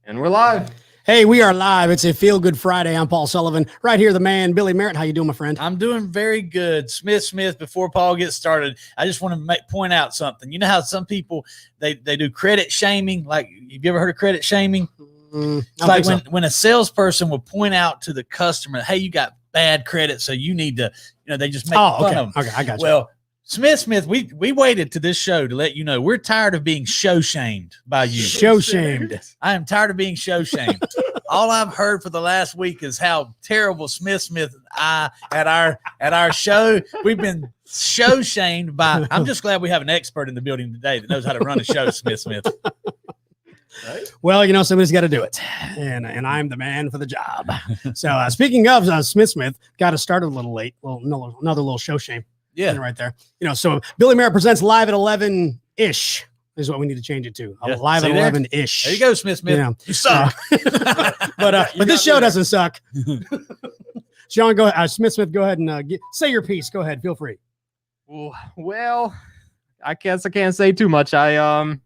And we're live. Hey, we are live. It's a Feel Good Friday. I'm Paul Sullivan. Right here, the man, Billy Merritt. How you doing, my friend? I'm doing very good. Smith, before Paul gets started, I just want to point out something. You know how some people, they do credit shaming? Like, have you ever heard of credit shaming? It's like when a salesperson will point out to the customer, hey, you got bad credit, so you need to, they just make fun of them. Okay, I got you. Well, Smith, we waited to this show to let you know we're tired of being show shamed by you. Show shamed. I am tired of being show shamed. All I've heard for the last week is how terrible Smith and I at our show. We've been show shamed by. I'm just glad we have an expert in the building today that knows how to run a show, Smith. Right? Well, somebody's got to do it, and I'm the man for the job. So speaking of Smith, got to start a little late. Well, another little show shame. Yeah, right there. So Billy Merritt presents live at 11-ish is what we need to change it to. Yeah. Live at 11-ish. There you go, Smith. You suck. But this show doesn't suck. Sean, go ahead. Smith, go ahead and say your piece. Go ahead. Feel free. Well, I guess I can't say too much. I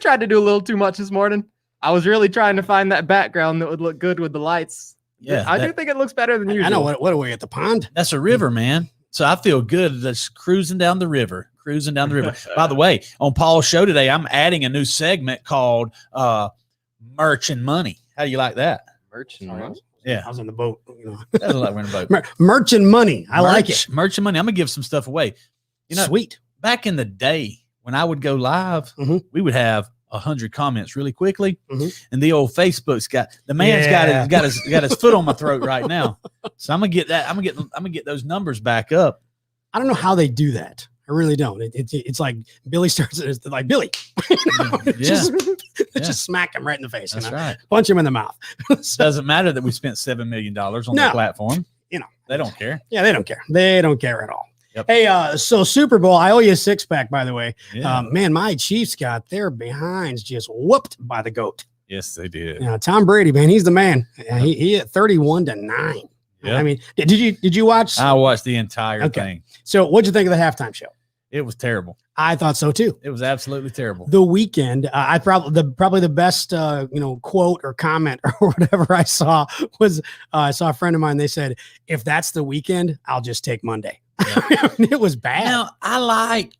tried to do a little too much this morning. I was really trying to find that background that would look good with the lights. Yeah, I do think it looks better than usual. I know. What are we at the pond? That's a river, man. So I feel good that's cruising down the river. By the way, on Paul's show today, I'm adding a new segment called Merch and Money. How do you like that? Merch and Money? Yeah. I was in the boat. That's like we're in a boat. Merch and Money. I like it. Merch and Money. I'm going to give some stuff away. Sweet. Back in the day when I would go live, we would have 100 comments really quickly, and the old Facebook's got his foot on my throat right now. So I'm gonna get that. I'm gonna get those numbers back up. I don't know how they do that. I really don't. It's like Billy starts. It's like Billy, just smack him right in the face. That's right. Punch him in the mouth. Doesn't matter that we spent $7 million on the platform. They don't care. Yeah, they don't care. They don't care at all. Yep. Hey, so Super Bowl, I owe you a 6-pack, by the way. Yeah. Man, my Chiefs got their behinds just whooped by the GOAT. Yes, they did. Tom Brady, man, he's the man. He hit 31-9. Yeah. I mean, did you watch? I watched the entire thing. So what'd you think of the halftime show? It was terrible. I thought so too. It was absolutely terrible. The Weeknd, I probably the best quote or comment or whatever I saw was I saw a friend of mine. They said, "If that's the Weeknd, I'll just take Monday." Yeah. I mean, it was bad. Now I like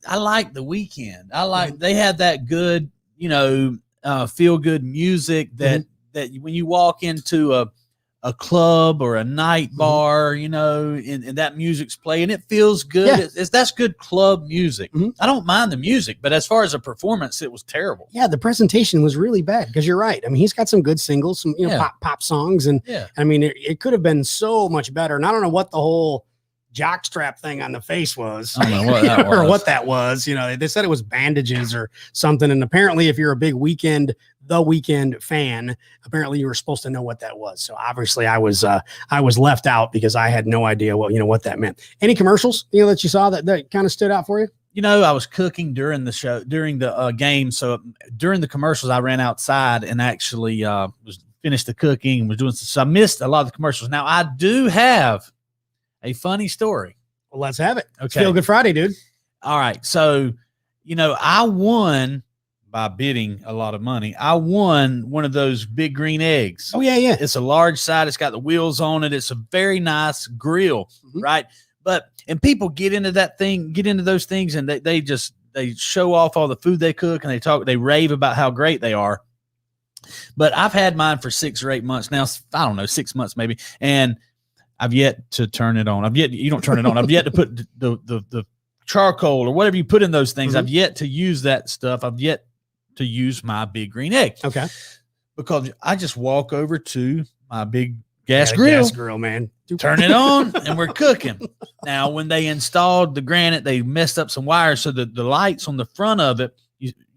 the Weeknd. I like they had that good, feel good music that when you walk into a club or a night bar, and that music's playing, it feels good. Yeah. That's good club music. I don't mind the music, but as far as a performance, it was terrible. Yeah, the presentation was really bad because you're right. I mean, he's got some good singles, some pop songs, and I mean, it could have been so much better. And I don't know what the whole jockstrap thing on the face was. I don't know what that was. Or what that was. They said it was bandages or something. And apparently, if you're a big The Weeknd fan, apparently you were supposed to know what that was. So obviously, I was left out because I had no idea what that meant. Any commercials that you saw that kind of stood out for you? I was cooking during the show, during the game. So during the commercials, I ran outside and actually was finished the cooking and was doing. So I missed a lot of the commercials. Now I do have a funny story. Well, let's have it. Okay. Feel Good Friday, dude. All right. So, I won by bidding a lot of money. I won one of those big green eggs. Oh, yeah. It's a large side. It's got the wheels on it. It's a very nice grill, right? And people get into those things, and they show off all the food they cook, and they rave about how great they are. But I've had mine for 6 or 8 months now. I don't know, 6 months maybe. And I've yet to turn it on. You don't turn it on. I've yet to put the charcoal or whatever you put in those things. I've yet to use that stuff. I've yet to use my big green egg. Okay. Because I just walk over to my big gas grill, man. Turn it on, and we're cooking. Now, when they installed the granite, they messed up some wires. So the lights on the front of it,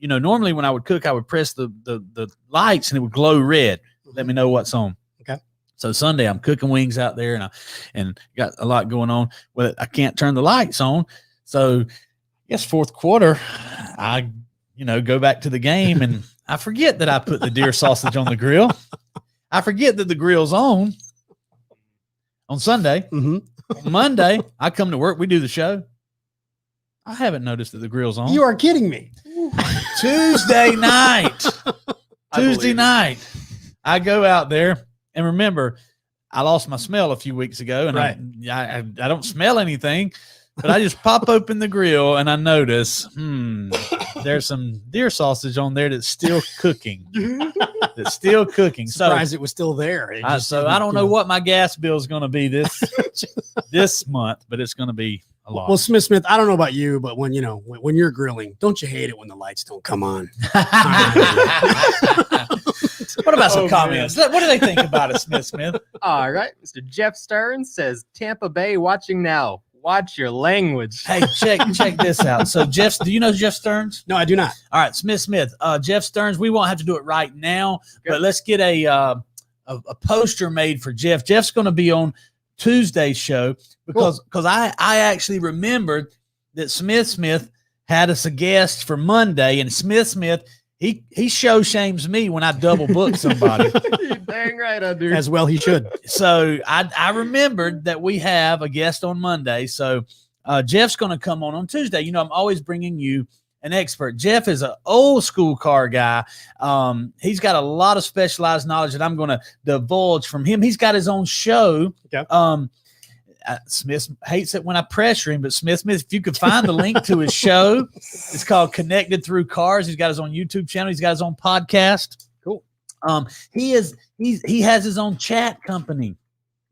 normally when I would cook, I would press the lights and it would glow red. Let me know what's on. So Sunday I'm cooking wings out there and got a lot going on. Well, I can't turn the lights on. So I guess fourth quarter, I, go back to the game and I forget that I put the deer sausage on the grill. I forget that the grill's on Sunday. On Monday, I come to work. We do the show. I haven't noticed that the grill's on. You are kidding me. Tuesday night. Tuesday night, I go out there, and remember, I lost my smell a few weeks ago, and I don't smell anything, but I just pop open the grill and I notice, there's some deer sausage on there that's still cooking. Surprised it was still there. So I don't know what my gas bill is going to be this month, but it's going to be a lot. Well, Smith, I don't know about you, but when you're grilling, don't you hate it when the lights don't come on? What about some comments? What do they think about it, Smith? All right. Mr. Jeff Stearns says, Tampa Bay watching now. Watch your language. Hey, check this out. So, Jeff, do you know Jeff Stearns? No, I do not. All right, Smith. Jeff Stearns. We won't have to do it right now, but let's get a poster made for Jeff. Jeff's going to be on Tuesday's show because I actually remembered that Smith had us a guest for Monday, and Smith he show shames me when I double book somebody. You're dang right I do. As well he should. So I remembered that we have a guest on Monday. So Jeff's going to come on Tuesday. You know, I'm always bringing you an expert. Jeff is an old school car guy. He's got a lot of specialized knowledge that I'm going to divulge from him. He's got his own show. Okay. Smith hates it when I pressure him, but Smith, if you could find the link to his show, it's called Connected Through Cars. He's got his own YouTube channel. He's got his own podcast. Cool. He has his own chat company.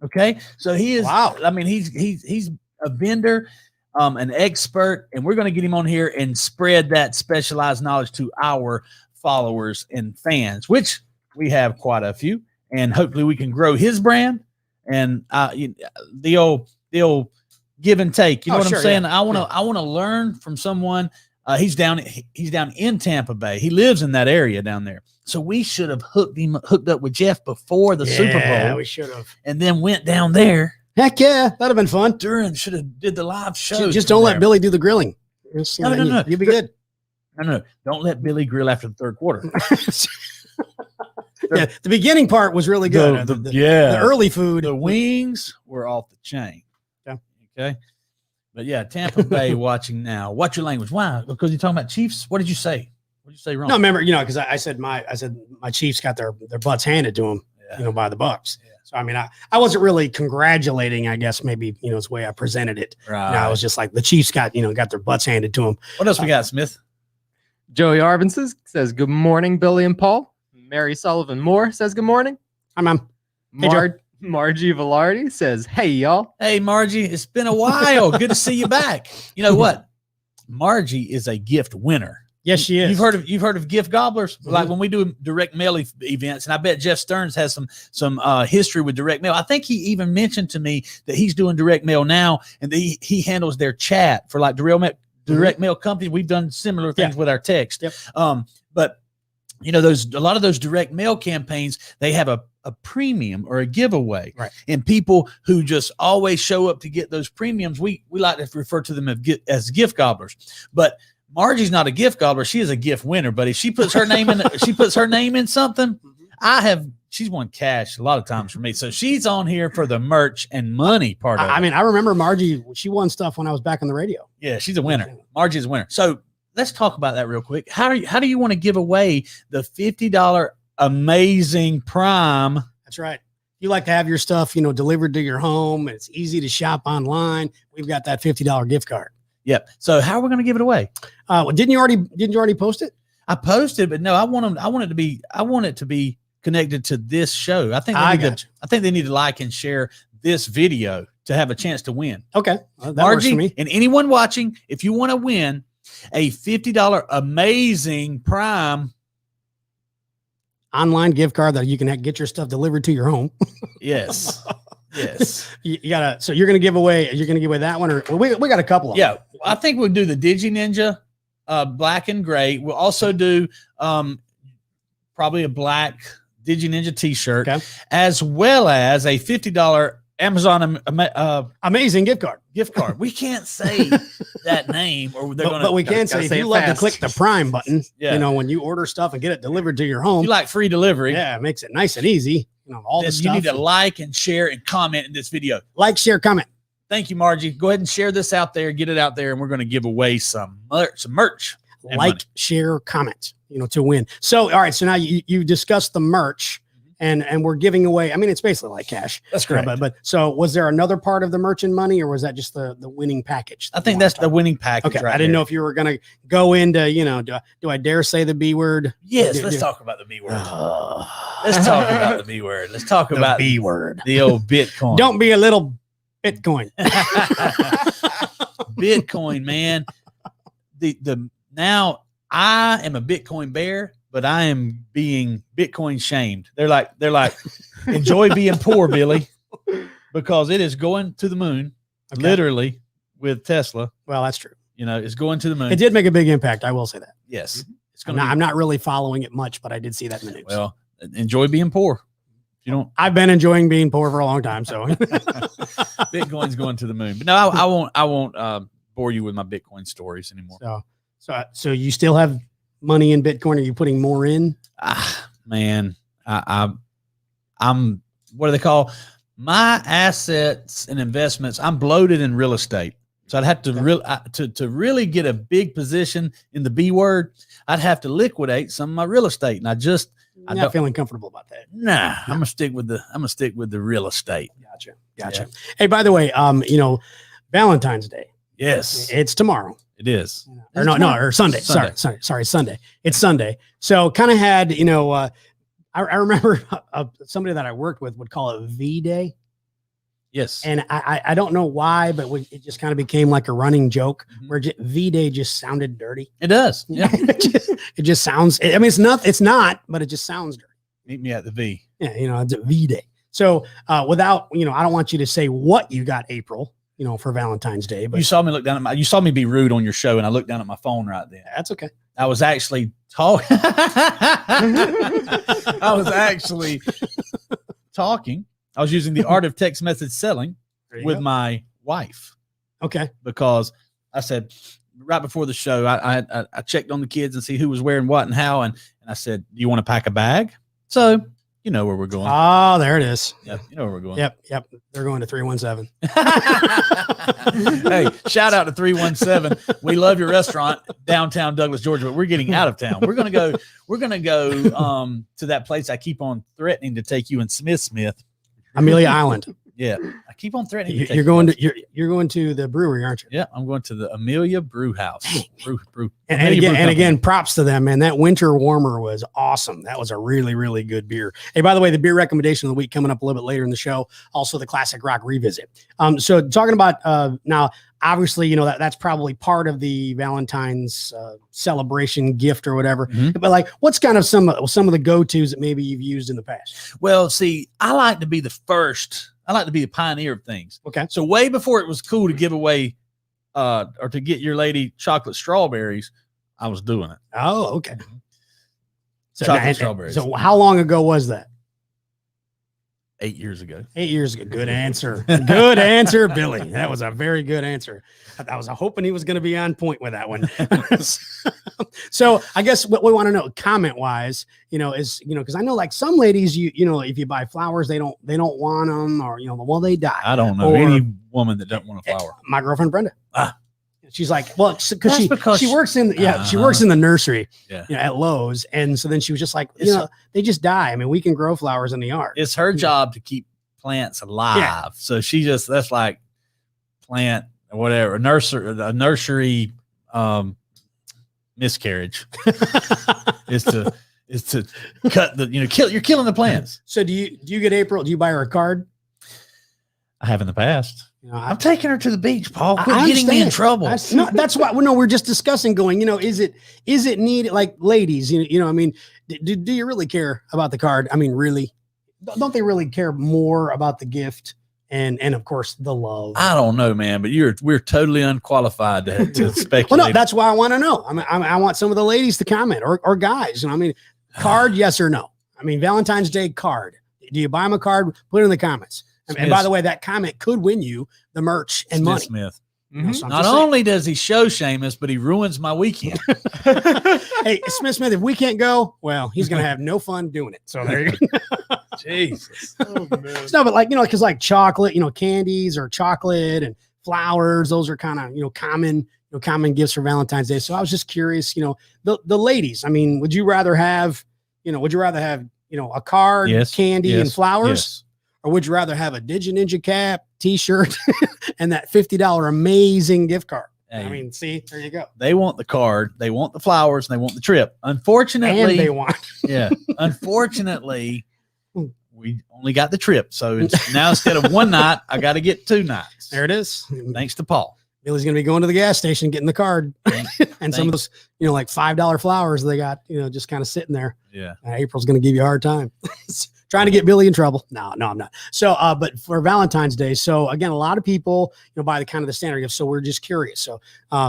Okay. So he is, wow. I mean, he's a vendor, an expert, and we're going to get him on here and spread that specialized knowledge to our followers and fans, which we have quite a few, and hopefully we can grow his brand. And the old give and take, you know what I'm saying? Yeah. I want to learn from someone. He's down in Tampa Bay. He lives in that area down there. So we should have hooked up with Jeff before the Super Bowl. Yeah, we should have. And then went down there. Heck yeah, that'd have been fun. Should have did the live show. Just don't let Billy do the grilling. No. You'll be good. No. Don't let Billy grill after the third quarter. Yeah, the beginning part was really good. The early food, the wings were off the chain. Yeah. Okay. But yeah, Tampa Bay watching now. Watch your language. Why? Because you're talking about Chiefs. What did you say? What did you say wrong? No, remember, because I said my Chiefs got their butts handed to them, by the Bucks. Yeah. So I mean, I wasn't really congratulating. I guess maybe it's the way I presented it. Right. I was just like the Chiefs got their butts handed to them. What else we got, Smith? Joey Arvinson says, good morning, Billy and Paul. Mary Sullivan Moore says, good morning. Hi, Mom. Margie Velarde says, hey, y'all. Hey, Margie, it's been a while. Good to see you back. You know what? Margie is a gift winner. Yes, she is. You've heard of gift gobblers? Mm-hmm. Like when we do direct mail events, and I bet Jeff Stearns has some history with direct mail. I think he even mentioned to me that he's doing direct mail now, and he handles their chat for like direct mail companies. We've done similar things with our text. Yep. But a lot of those direct mail campaigns, they have a premium or a giveaway. Right. And people who just always show up to get those premiums, we like to refer to them as gift gobblers. But Margie's not a gift gobbler. She is a gift winner. But if she puts her name in something, she's won cash a lot of times for me. So she's on here for the merch and money part of it. I mean, I remember Margie, she won stuff when I was back on the radio. Yeah, she's a winner. Margie's a winner. So let's talk about that real quick. How do you want to give away the $50 amazing Prime? That's right. You like to have your stuff, delivered to your home. It's easy to shop online. We've got that $50 gift card. Yep. So how are we going to give it away? Well, didn't you already post it? I posted, but no, I want it to be connected to this show. I think they need to like and share this video to have a chance to win. Okay. That Margie, works for me. And anyone watching, if you want to win a $50 amazing Prime online gift card that you can get your stuff delivered to your home. Yes. Yes. You gotta, so you're going to give away that one, or we got a couple of them. Yeah. I think we'll do the Digi Ninja, black and gray. We'll also do, probably a black Digi Ninja t-shirt, as well as a $50 Amazon amazing gift card. We can't say that name, or but we can say if you love to click the Prime button, when you order stuff and get it delivered to your home. You like free delivery. Yeah, it makes it nice and easy. All the stuff. You need to like and share and comment in this video. Like, share, comment. Thank you, Margie. Go ahead and share this out there, get it out there, and we're going to give away some merch. Like, share, comment. to win. So, all right. So now you discussed the merch. And we're giving away. I mean, it's basically like cash. That's correct. But so was there another part of the merch and money, or was that just the winning package? I think that's the winning package. Okay. Right I didn't there. know if you were going to go into, do I dare say the B word? Yes. Let's talk about the B word. Let's talk about the B word. Let's talk about B word. the old Bitcoin. Don't be a little Bitcoin. Bitcoin, man. The now I am a Bitcoin bear, but I am being Bitcoin shamed. They're like, enjoy being poor, Billy, because it is going to the moon, literally, with Tesla. Well, that's true. It's going to the moon. It did make a big impact. I will say that. Yes. It's I'm not really following it much, but I did see that in the news. Well, enjoy being poor. If you don't, I've been enjoying being poor for a long time. So Bitcoin's going to the moon. But no, I won't bore you with my Bitcoin stories anymore. So you still have money in Bitcoin? Are you putting more in? Man, I'm what do they call my assets and investments? I'm bloated in real estate, so I'd have to to really get a big position in the B word. I'd have to liquidate some of my real estate, and I'm not feeling comfortable about that. Nah, I'm gonna stick with the real estate. Gotcha. Yeah. Hey, by the way, Valentine's Day. Yes, it's tomorrow. It is. Or Sunday. Sorry, Sunday. It's Sunday. So kind of had, I remember somebody that I worked with would call it V Day. Yes. And I don't know why, but it just kind of became like a running joke where V Day just sounded dirty. It does. Yeah. it just sounds, I mean, it's not, but it just sounds dirty. Meet me at the V. Yeah. It's a V Day. So without, I don't want you to say what you got April, for Valentine's Day, but you saw me look down at you saw me be rude on your show, and I looked down at my phone right then. That's okay. I was actually talking. I was using the art of text message selling with my wife. Okay. Because I said right before the show, I checked on the kids and see who was wearing what and how, and I said, "Do you want to pack a bag?" So you know where we're going. Oh, there it is. Yep, you know where we're going. Yep. They're going to 317. Hey, shout out to 317. We love your restaurant downtown Douglas, Georgia, but we're getting out of town. We're gonna go to that place I keep on threatening to take you in Smith. Amelia Island. Yeah. I keep on threatening. You're going to the brewery, aren't you? Yeah, I'm going to the Amelia Brew House. And again, props to them, man. That winter warmer was awesome. That was a really, really good beer. Hey, by the way, the beer recommendation of the week coming up a little bit later in the show. Also, the classic rock revisit. So talking about now, obviously, that's probably part of the Valentine's celebration gift or whatever. Mm-hmm. But like, what's kind of some of the go-tos that maybe you've used in the past? Well, see, I like to be the first. I like to be the pioneer of things. Okay. So way before it was cool to give away or to get your lady chocolate strawberries, I was doing it. Oh, okay. So chocolate strawberries. So how long ago was that? 8 years ago. 8 years ago. Good answer. Good answer, Billy. That was a very good answer. I was hoping he was going to be on point with that one. So I guess what we want to know, comment wise, is, because I know like some ladies, if you buy flowers, they don't want them, or, well, they die. I don't know any woman that doesn't want a flower. My girlfriend, Brenda. She's like, well, because she works in, she works in the nursery at Lowe's. And so then she was just like, they just die. I mean, we can grow flowers in the yard. It's her job to keep plants alive. Yeah. So that's like plant or whatever, a nursery miscarriage is to cut you're killing the plants. So do you get April? Do you buy her a card? I have in the past. I'm taking her to the beach, Paul. Quit getting me in trouble. That's why. No, we're just discussing. Going, is it needed? Like, ladies, I mean, do you really care about the card? I mean, really, don't they really care more about the gift and of course the love? I don't know, man, but we're totally unqualified to speculate. Well, no, that's why I want to know. I want some of the ladies to comment or guys. I mean, card, yes or no? I mean, Valentine's Day card. Do you buy them a card? Put it in the comments. And by the way, that comment could win you the merch and money. Smith. Mm-hmm. So not only does he show shame us, but he ruins my weekend. Hey, Smith, if we can't go, well, he's going to have no fun doing it. So there you go. Jesus. Oh, man. No, but like, because like chocolate, candies or chocolate and flowers, those are kind of, common common gifts for Valentine's Day. So I was just curious, the ladies, I mean, would you rather have a card, Yes, candy, yes, and flowers? yes. Or would you rather have a Digi Ninja cap, t-shirt, and that $50 amazing gift card? Hey, I mean, see, there you go. they want the card, they want the flowers, and they want the trip. Unfortunately, And they want. yeah. Unfortunately, we only got the trip. So now instead of one night, I got to get 2 nights. There it is. Thanks to Paul. Billy's going to be going to the gas station, getting the card, and some of those, like $5 flowers they got, just kind of sitting there. Yeah. April's going to give you a hard time. Trying to get Billy in trouble. No, I'm not. So, but for Valentine's Day, so again, a lot of people, buy the kind of the standard gift. So we're just curious. So,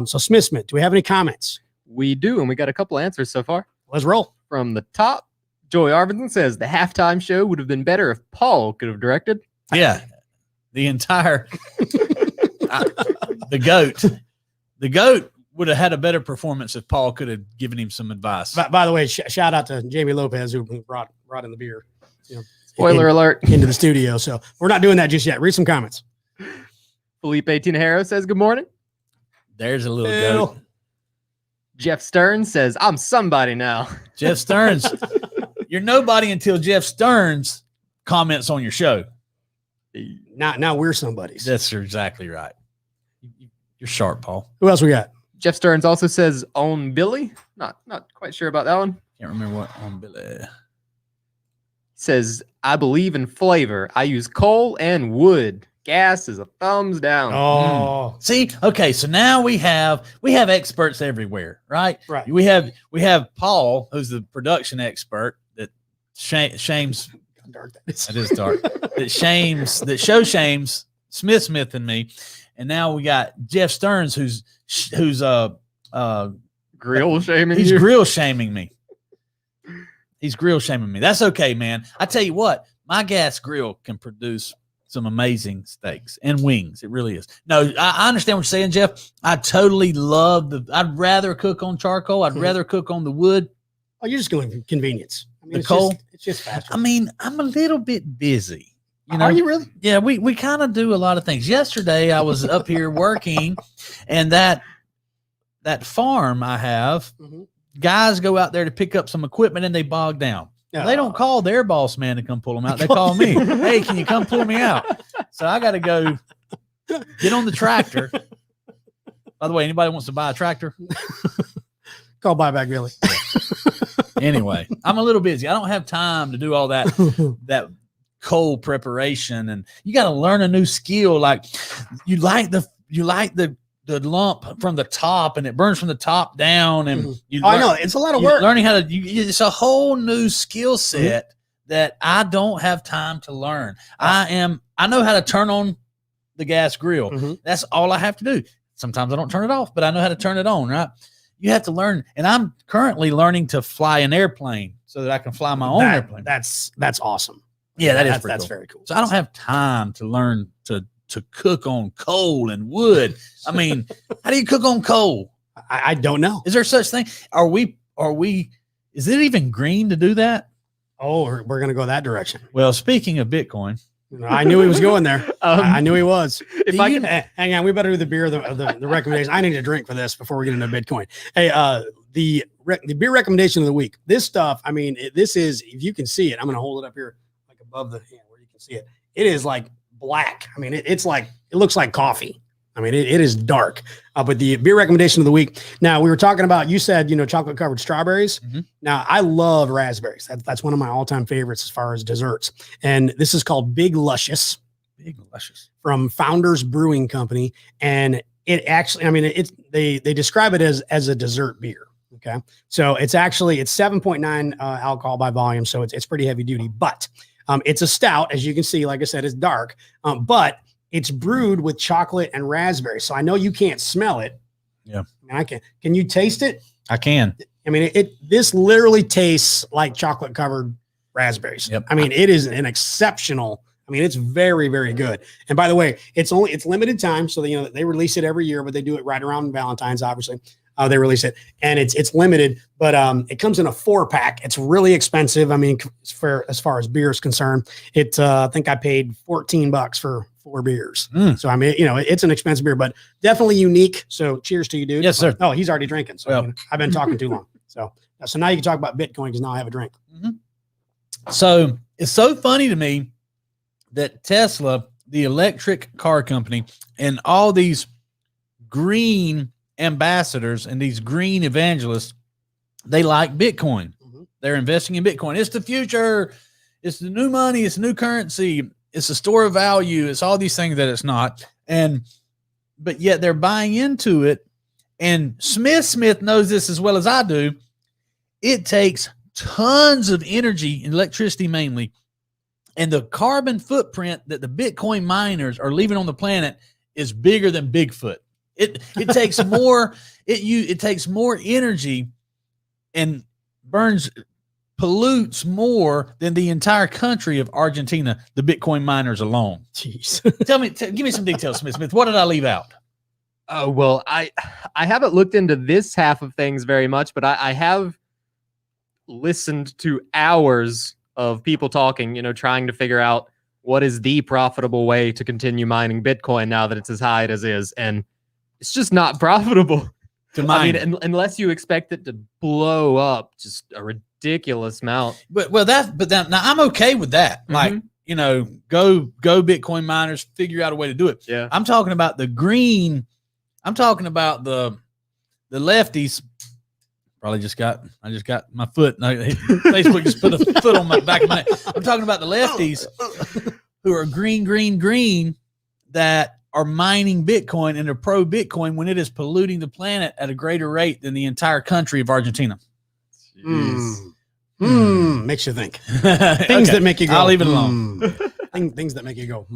Smith, do we have any comments? We do, and we got a couple answers so far. Let's roll. From the top, Joey Arvidsson says the halftime show would have been better if Paul could have directed. Yeah. The entire the goat would have had a better performance if Paul could have given him some advice. By the way, shout out to Jamie Lopez who brought in the beer. Spoiler alert. Into the studio. So we're not doing that just yet. Read some comments. Felipe Tinajero says good morning. There's a little Ew. goat. Jeff Stearns says I'm somebody now. Jeff Stearns. You're nobody until Jeff Stearns comments on your show. Now we're somebody's. That's exactly right. You're sharp, Paul. Who else we got? Jeff Stearns also says own Billy. Not quite sure about that one. Can't remember what on Billy. Says I believe in flavor. I use coal and wood. Gas is a thumbs down. Oh, See, okay, so now we have experts everywhere, right? Right. We have Paul, who's the production expert that shames. how dark that is. That is dark. Shames Smith and me, and now we got Jeff Stearns, who's Grill shaming he's you. grill shaming me. He's grill shaming me. That's okay, man. I tell you what, my gas grill can produce some amazing steaks and wings. It really is. No, I understand what you're saying, Jeff. I totally love I'd rather cook on charcoal. I'd rather cook on the wood. Oh, you're just going for convenience. I mean, The it's coal? It's just faster. I mean, I'm a little bit busy. Are you really? Yeah, we kind of do a lot of things. Yesterday, I was up here working, and that farm I have, Mhm. guys go out there to pick up some equipment, and they bog down. They don't call their boss man to come pull them out. They call me. Hey, can you come pull me out? So I got to go get on the tractor. By the way, anybody wants to buy a tractor? Call buyback Billy. Anyway, I'm a little busy. I don't have time to do all that coal preparation, and you got to learn a new skill. Like you light the lump from the top, and it burns from the top down, and I know it's a lot of work. Learning how to. It's a whole new skill set that I don't have time to learn. I know how to turn on the gas grill. That's all I have to do. Sometimes I don't turn it off, but I know how to turn it on. Right? You have to learn, and I'm currently learning to fly an airplane so that I can fly my own airplane. That's awesome. Yeah, that's cool. very cool. So I don't have time to learn to cook on coal and wood. I mean, how do you cook on coal? I don't know. Is there such thing? Are we? Is it even green to do that? Oh, we're going to go that direction. Well, speaking of Bitcoin, I knew he was going there. I knew he was. If I can, Hang on, we better do the beer, the recommendation. I need a drink for this before we get into Bitcoin. Hey, the beer recommendation of the week. This stuff, I mean, this is, if you can see it, I'm going to hold it up here, like above the hand where you can see it. It is like black. I mean, it looks like coffee. I mean, it is dark. But the beer recommendation of the week. Now, we were talking about, you said, chocolate covered strawberries. Now, I love raspberries. That's one of my all time favorites as far as desserts. And this is called Big Luscious. Big Luscious From Founders Brewing Company. And it actually, I mean, they describe it as a dessert beer. Okay. So it's 7.9 alcohol by volume. So it's pretty heavy duty, but it's a stout. As you can see, like I said, it's dark, but it's brewed with chocolate and raspberry. So I know you can't smell it. Yeah. I can. Can you taste it? I can. I mean, this literally tastes like chocolate covered raspberries. Yep. I mean, it is an exceptional. I mean, it's very, very good. And by the way, it's limited time. So they release it every year, but they do it right around Valentine's, obviously. They release it, and it's limited, but it comes in a 4-pack. It's really expensive. I mean, as far as beer is concerned, I think I paid $14 for 4 beers. So I mean, it's an expensive beer, but definitely unique. So cheers to you, dude. Yes, sir. Oh, he's already drinking. So Well. I've been talking too long. So now you can talk about Bitcoin because now I have a drink. So it's so funny to me that Tesla, the electric car company, and all these green ambassadors and these green evangelists, they like Bitcoin. They're investing in Bitcoin. It's the future. It's the new money. It's new currency. It's a store of value. It's all these things that it's not. But yet they're buying into it. And Smith knows this as well as I do. It takes tons of energy and electricity mainly. And the carbon footprint that the Bitcoin miners are leaving on the planet is bigger than Bigfoot. It takes more, it takes more energy and pollutes more than the entire country of Argentina, the Bitcoin miners alone. Jeez. Give me some details, Smith. What did I leave out? Oh, well, I haven't looked into this half of things very much, but I have listened to hours of people talking, trying to figure out what is the profitable way to continue mining Bitcoin now that it's as high as it is. And it's just not profitable To mine. I mean, unless you expect it to blow up just a ridiculous amount. But now I'm okay with that. Like, go Bitcoin miners, figure out a way to do it. Yeah. I'm talking about the green. I'm talking about the lefties. I just got my foot. Facebook just put a foot on my back of my neck. I'm talking about the lefties who are green that are mining Bitcoin and are pro Bitcoin when it is polluting the planet at a greater rate than the entire country of Argentina. Makes you think. Things that make you go. I'll leave it alone. Things that make you go.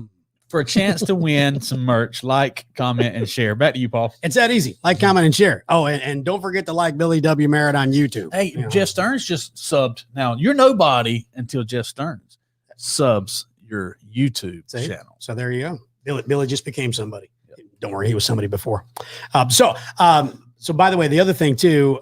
For a chance to win some merch, like, comment, and share. Back to you, Paul. It's that easy. Like, comment, and share. Oh, and don't forget to like Billy W. Merritt on YouTube. Hey, Jeff Stearns just subbed. Now, you're nobody until Jeff Stearns subs your YouTube channel. So there you go. Billy just became somebody. Yep. Don't worry, he was somebody before. So by the way, the other thing too,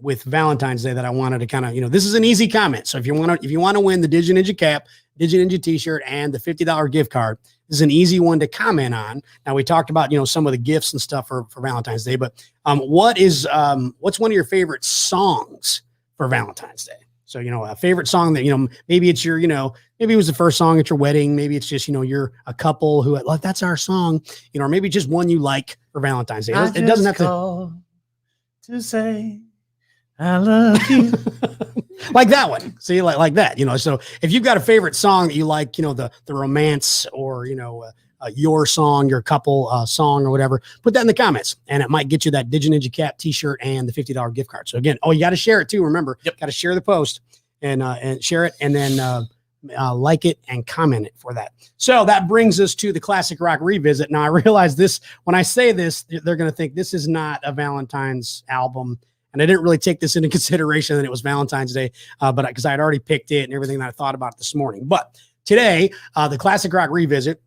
with Valentine's Day that I wanted to kind of, this is an easy comment. So if you want to win the Digi Ninja cap, Digi Ninja t-shirt, and the $50 gift card, this is an easy one to comment on. Now we talked about, some of the gifts and stuff for Valentine's Day, but what's one of your favorite songs for Valentine's Day? So, a favorite song that, maybe it's your, maybe it was the first song at your wedding. Maybe it's just, you're a couple who like, that's our song, or maybe just one you like for Valentine's Day. It doesn't have to say I love you. Like that one. See, like that, so if you've got a favorite song that you like, the romance or, your song, your couple song or whatever, put that in the comments and it might get you that Digi Ninja cap t-shirt and the $50 gift card. So again, you got to share it too. Remember, got to share the post and share it and then like it and comment it for that. So that brings us to the Classic Rock Revisit. Now I realize this, when I say this, they're going to think this is not a Valentine's album. And I didn't really take this into consideration that it was Valentine's Day, but because I had already picked it and everything that I thought about this morning. But today, the Classic Rock Revisit,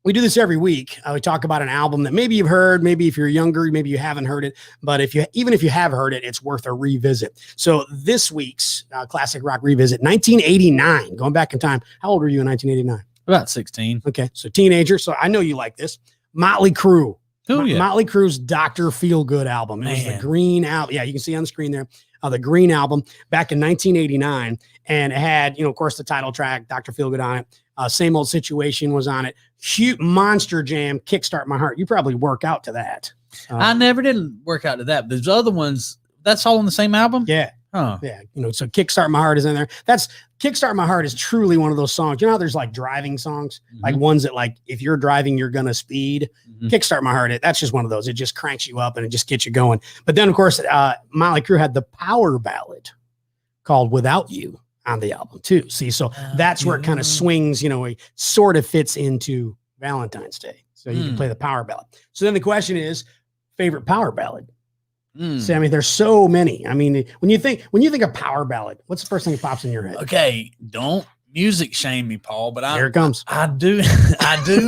we do this every week. We talk about an album that maybe you've heard, maybe if you're younger, maybe you haven't heard it, but even if you have heard it, it's worth a revisit. So this week's Classic Rock Revisit, 1989, going back in time. How old were you in 1989? About 16. Okay, so teenager. So I know you like this. Motley Crue. Oh, yeah. Motley Crue's Dr. Feelgood album. It was the Green album. Yeah, you can see on the screen there, the Green album back in 1989. And it had, of course, the title track, Dr. Feelgood on it. Same Old Situation was on it. Huge monster jam, Kickstart My Heart. You probably work out to that. I never did work out to that. There's other ones. That's all on the same album? Yeah. Huh. Yeah. So Kickstart My Heart is in there. Kickstart My Heart is truly one of those songs. You know how there's like driving songs, like ones that like, if you're driving, you're going to speed. Kickstart My Heart. That's just one of those. It just cranks you up and it just gets you going. But then of course, Motley Crue had the power ballad called Without You on the album too. See, so that's where it kind of swings, it sort of fits into Valentine's Day. So you can play the power ballad. So then the question is, favorite power ballad? See, I mean, there's so many. I mean, when you think of power ballad, what's the first thing that pops in your head? Okay, don't music shame me, Paul, but here it comes. I do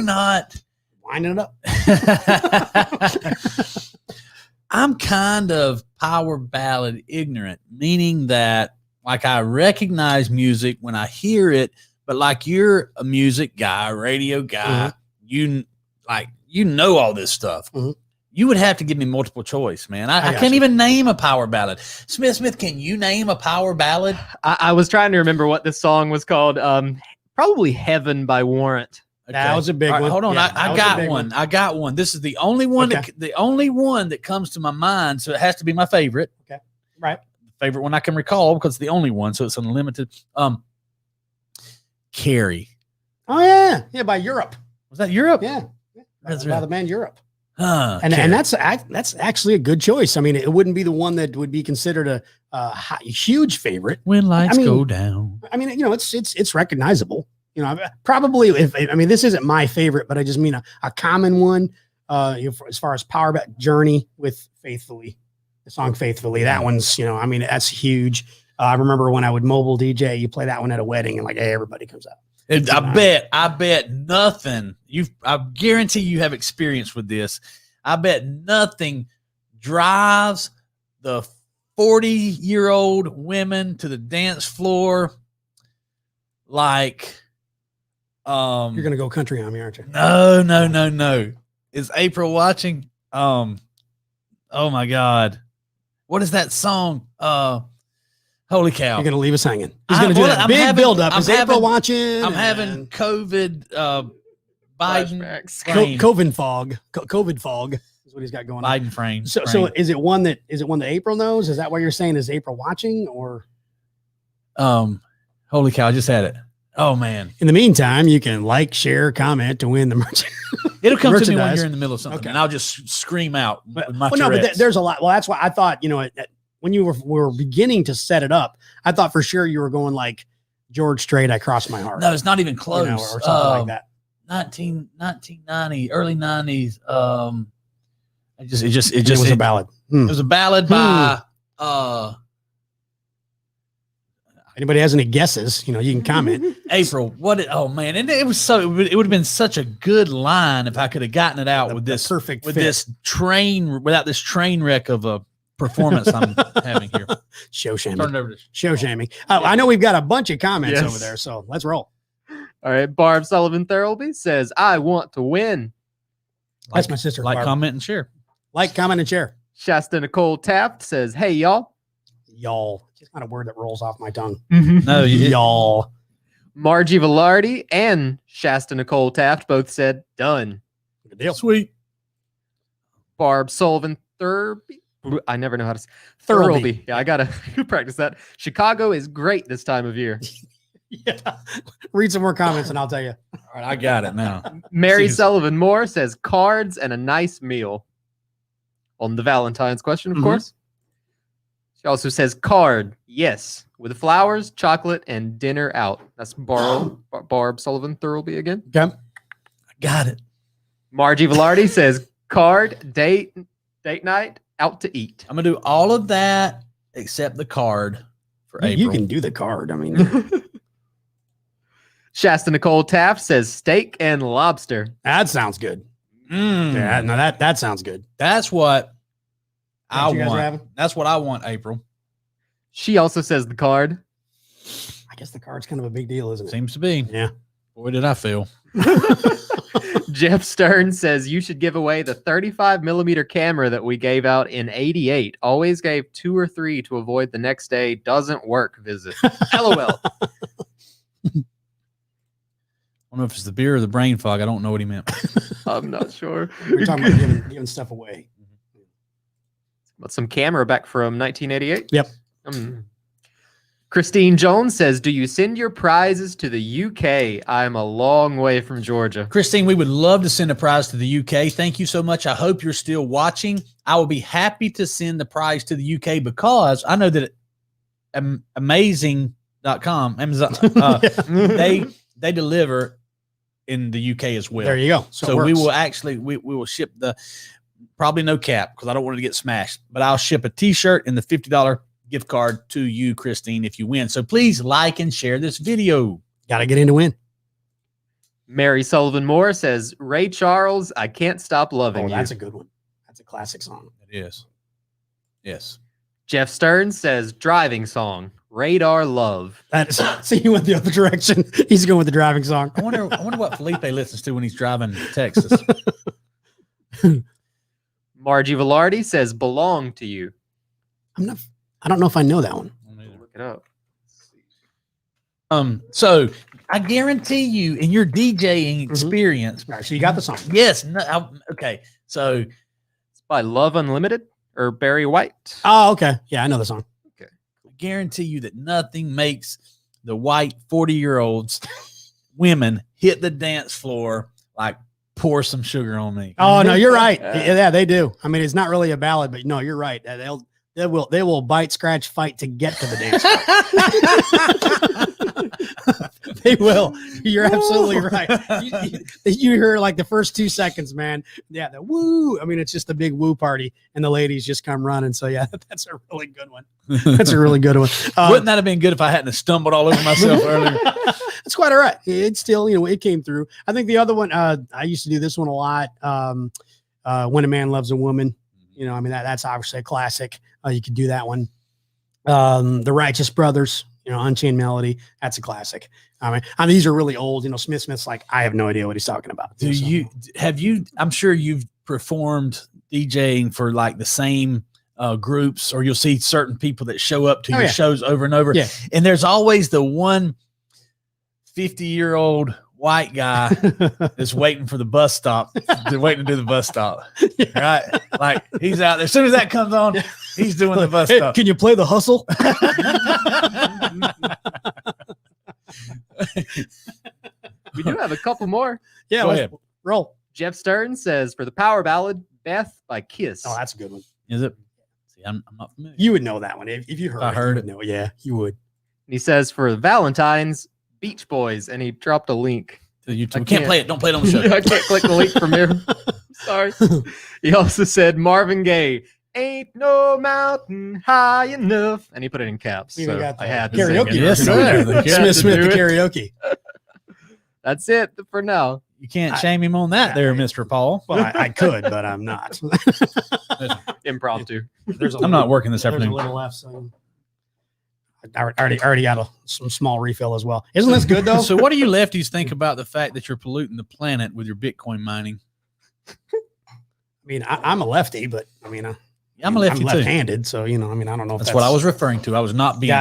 not winding it up. I'm kind of power ballad ignorant, meaning that like I recognize music when I hear it, but like you're a music guy, radio guy, you know all this stuff. You would have to give me multiple choice, man. I can't even name a power ballad. Smith, can you name a power ballad? I was trying to remember what this song was called. Probably Heaven by Warrant. Okay. That was a big one. Hold on, Yeah, I got one. I got one. This is the only one. Okay. The only one that comes to my mind, so it has to be my favorite. Okay, right. Favorite one I can recall because it's the only one, so it's unlimited. Carrie. Oh yeah, by Europe. Was that Europe? Yeah, That's by right. the band Europe. And that's actually a good choice. I mean, it wouldn't be the one that would be considered a huge favorite. When lights go down. I mean, it's recognizable. Probably this isn't my favorite, but I just mean a common one. As far as power Journey with Faithfully, the song Faithfully, that one's, that's huge. I remember when I would mobile DJ, you play that one at a wedding and like, hey, everybody comes out. I bet nothing. I guarantee you have experience with this. I bet nothing drives the 40-year-old women to the dance floor like you're gonna go country on me, aren't you? No. Is April watching? Oh my God. What is that song? Holy cow. You're going to leave us hanging. He's going to do that big build-up. Is April watching? I'm having COVID Biden frame. COVID fog. COVID fog is what he's got going on. Biden frame. So is it one that April knows? Is that what you're saying? Is April watching or? Holy cow, I just had it. Oh, man. In the meantime, you can like, share, comment to win the merch. It'll come to me when you're in the middle of something, and I'll just scream out. But there's a lot. Well, that's why I thought, when you were beginning to set it up, I thought for sure you were going like George Strait, I Crossed My Heart. No, it's not even close. Or something like that. 1990, early 90s. It was a ballad. It was a ballad by anybody has any guesses, you can comment. April. Man. And it was it would have been such a good line if I could have gotten it out without this train wreck of a performance I'm having here. Show shaming. Turn it over to Show shaming. I know we've got a bunch of comments over there, so let's roll. All right. Barb Sullivan Thirlby says, I want to win. That's my sister. Like, Barb. comment, and share. Like, comment, and share. Shasta Nicole Taft says, hey, y'all. Y'all. Just not a word that rolls off my tongue. No, y'all. Margie Velarde and Shasta Nicole Taft both said, done. Good deal. Sweet. Barb Sullivan Thirlby. I never know how to say Thirlby. Yeah, I got to practice that. Chicago is great this time of year. Yeah. Read some more comments and I'll tell you. All right, I got it now. Mary Sullivan Moore says cards and a nice meal. On the Valentine's question, of course. She also says card, yes, with flowers, chocolate, and dinner out. That's Barb Sullivan Thirlby again. Okay. I got it. Margie Velarde says card, date night, out to eat. I'm going to do all of that except the card for April. You can do the card. I mean, Shasta Nicole Taft says steak and lobster. that sounds good. Yeah, no, that sounds good. That's what I you guys are want. having? That's what I want, April. She also says the card. I guess the card's kind of a big deal, isn't it? Seems to be. Yeah. Boy, did I feel. Jeff Stern says you should give away the 35mm camera that we gave out in '88. Always gave 2 or 3 to avoid the next day. Doesn't work. Visit. LOL. I don't know if it's the beer or the brain fog. I don't know what he meant. I'm not sure. We're talking about giving stuff away. But some camera back from 1988. Yep. Christine Jones says, do you send your prizes to the UK? I'm a long way from Georgia. Christine, we would love to send a prize to the UK. Thank you so much. I hope you're still watching. I will be happy to send the prize to the UK because I know that amazing.com, Amazon, they deliver in the UK as well. There you go. So we will actually, we will ship probably no cap because I don't want it to get smashed, but I'll ship a t-shirt and the $50 gift card to you, Christine, if you win. So please like and share this video. Got to get in to win. Mary Sullivan Moore says, Ray Charles, I can't stop loving you. That's a good one. That's a classic song. It is. Yes. Jeff Stern says driving song, Radar Love. So you went the other direction. He's going with the driving song. I wonder what Felipe listens to when he's driving to Texas. Margie Velarde says belong to you. I don't know if I know that one. Look it up. So I guarantee you in your DJing experience. All right, so you got the song. Yes. No, okay. So It's by Love Unlimited or Barry White. Oh, okay. Yeah, I know the song. I guarantee you that nothing makes the white 40-year-olds women hit the dance floor like pour some sugar on me. Oh no, you're right. Yeah, they do. I mean, it's not really a ballad, but no, you're right. They will bite, scratch, fight to get to the dance floor. They will. You're absolutely right. You hear like the first 2 seconds, man. Yeah, the woo. I mean, it's just a big woo party, and the ladies just come running. So yeah, that's a really good one. That's a really good one. Wouldn't that have been good if I hadn't stumbled all over myself earlier? That's quite all right. It's still, it came through. I think the other one, I used to do this one a lot. When a Man Loves a Woman. I mean, that's obviously a classic. You could do that one. The Righteous Brothers, Unchained Melody. That's a classic. I mean, these are really old. Smith's like, I have no idea what he's talking about. I'm sure you've performed DJing for like the same groups, or you'll see certain people that show up to your shows over and over. Yeah. And there's always the one 50-year-old white guy that's waiting for the bus stop. They're waiting to do the bus stop. Right? Like he's out there. As soon as that comes on, he's doing the bus stop. Can you play the hustle? We do have a couple more. Yeah, Go ahead. Roll. Jeff Stern says for the power ballad, Beth by Kiss. Oh, that's a good one. Is it? See, I'm not familiar. You would know that one if you heard. I heard it. No, yeah, you would. And he says for Valentine's, Beach Boys, and he dropped a link. So you I can't play it. Don't play it on the show. I can't click the link from here. Sorry. He also said Marvin Gaye, ain't no mountain high enough, and he put it in caps. We So got the I had to karaoke. sing it. Yes, sir. Smith do the it. karaoke. That's it for now. You can't shame him on that, there, Mr. Paul. Well, I could, but I'm not. Impromptu. I'm not working this There's a afternoon. little left, so I already got some small refill as well. Isn't this good though? So, what do you lefties think about the fact that you're polluting the planet with your Bitcoin mining? I mean, I'm a lefty, but I mean, I'm a lefty I'm too. lefty-handed, so I mean, I don't know. If That's what I was referring to. I was not being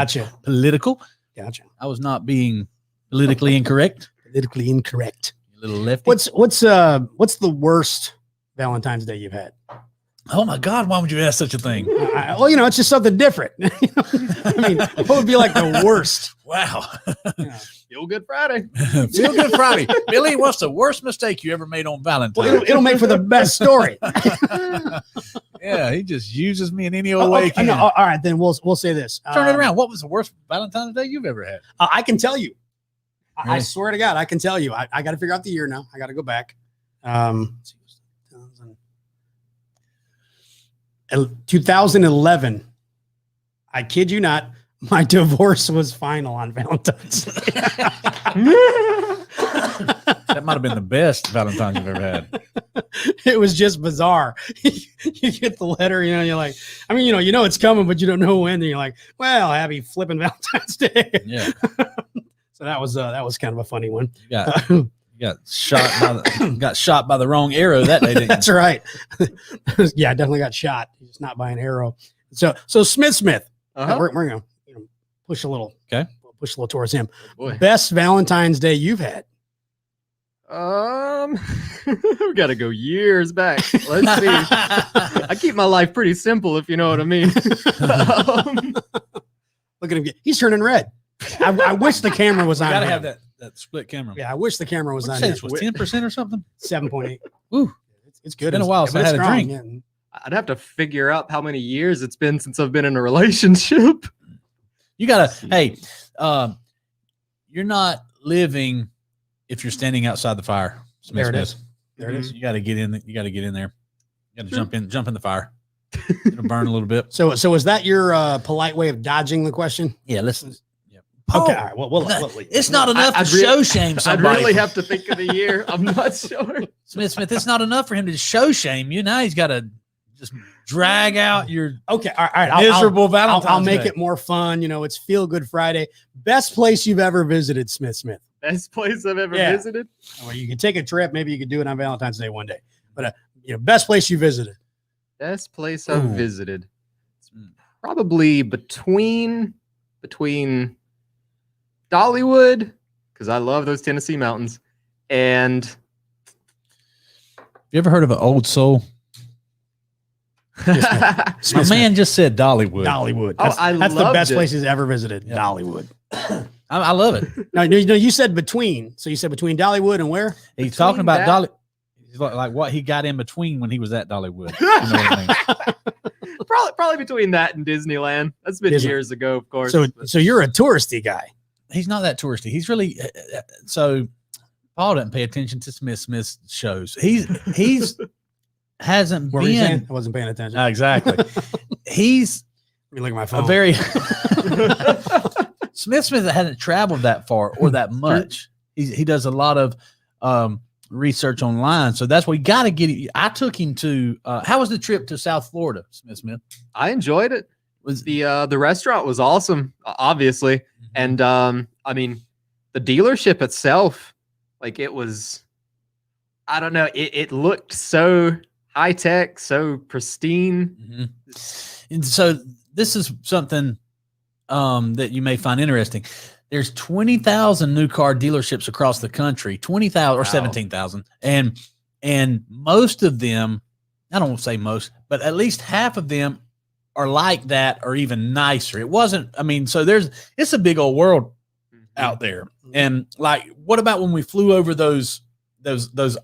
political. Gotcha. I was not being politically incorrect. Politically incorrect. You little lefty. What's the worst Valentine's Day you've had? Oh my God! Why would you ask such a thing? Well, it's just something different. I mean, what would be like the worst? Wow. Feel Good Friday. Feel Good Friday. Billy, what's the worst mistake you ever made on Valentine? Well, it'll make for the best story. Yeah, he just uses me in any old way he can. No, all right, then we'll say this. Turn it around. What was the worst Valentine's Day you've ever had? I can tell you. I Really? swear to God, I can tell you. I got to figure out the year now. I got to go back. 2011. I kid you not. My divorce was final on Valentine's Day. That might have been the best Valentine's you've ever had. It was just bizarre. You get the letter, you're like, I mean, you know it's coming, but you don't know when. And you're like, well, happy flipping Valentine's Day. Yeah. So that was kind of a funny one. You got shot by the wrong arrow that day, didn't you? That's right. Yeah, I definitely got shot. It's not by an arrow. So Smith. Uh-huh. We're gonna push a little. Okay. Push a little towards him. Boy. Best Valentine's Day you've had. We got to go years back. Let's see. I keep my life pretty simple, if you know what I mean. Look at him. He's turning red. I wish the camera was on. Got to him. have that split camera. Yeah, I wish the camera was on. Say this was 10% or something. 7.8. Ooh, it's good. been a while since I had a drink. Yeah. I'd have to figure out how many years it's been since I've been in a relationship. You gotta. Hey, you're not living if you're standing outside the fire. There it is. There it is. You got to get in. You got to get in there. You got to jump in the fire. It'll burn a little bit. So is that your polite way of dodging the question? Yeah. Listen. Okay. All right. Well, it's not enough to I'd show shame I'd somebody. really have to think of the year. I'm not sure. Smith. It's not enough for him to show shame you. Now he's got to just drag out your Okay, all right. miserable Valentine's I'll make Day. it more fun. You know, it's Feel Good Friday. Best place you've ever visited, Smith. Best place I've ever Yeah. visited. Well, you can take a trip. Maybe you could do it on Valentine's Day one day. But best place you visited. Best place I've Ooh. visited. Probably between Dollywood, because I love those Tennessee mountains, and You ever heard of an Old Soul? My man just said Dollywood. Dollywood. Oh, That's, I that's the loved best it. place he's ever visited. Yeah. Dollywood. I love it. No, you said between. So you said between Dollywood and where? He's Between talking about that- Dolly. He's like what he got in between when he was at Dollywood. You know what I mean? probably between that and Disneyland. That's been Disney. years ago, of course. So but- so you're a touristy guy. He's not that touristy. He's really so. Paul doesn't pay attention to Smith's shows. He's hasn't What were you saying? been I wasn't paying attention. exactly. He's Let me look at my a phone. very Smith hasn't traveled that far or that much. He does a lot of research online, so that's what we got to get. I took him to. How was the trip to South Florida, Smith? I enjoyed it. Was The restaurant was awesome, obviously, and I mean, the dealership itself, like it was, I don't know, it looked so high tech, so pristine. And so this is something that you may find interesting. There's 20,000 new car dealerships across the country, 20,000 or Wow. 17,000. And most of them, I don't want to say most, but at least half of them are like that or even nicer. It wasn't, I mean, so it's a big old world out there. And like, what about when we flew over those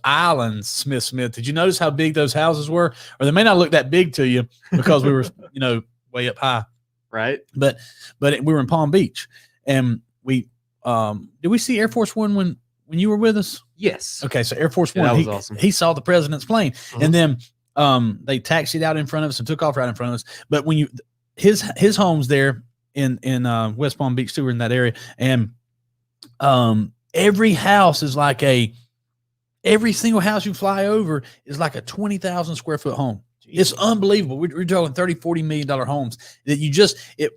islands, Smith? Did you notice how big those houses were? Or they may not look that big to you because we were, way up high. Right? But we were in Palm Beach, and we did we see Air Force One when you were with us? Yes. Okay, so Air Force Yeah, One, that was he, awesome. he saw the president's plane, Mhm. and then they taxied out in front of us and took off right in front of us. But when his home's there in West Palm Beach too, we're in that area, and every house is like every single house you fly over is like a 20,000 square foot home. It's unbelievable. We're talking $30-40 million homes that it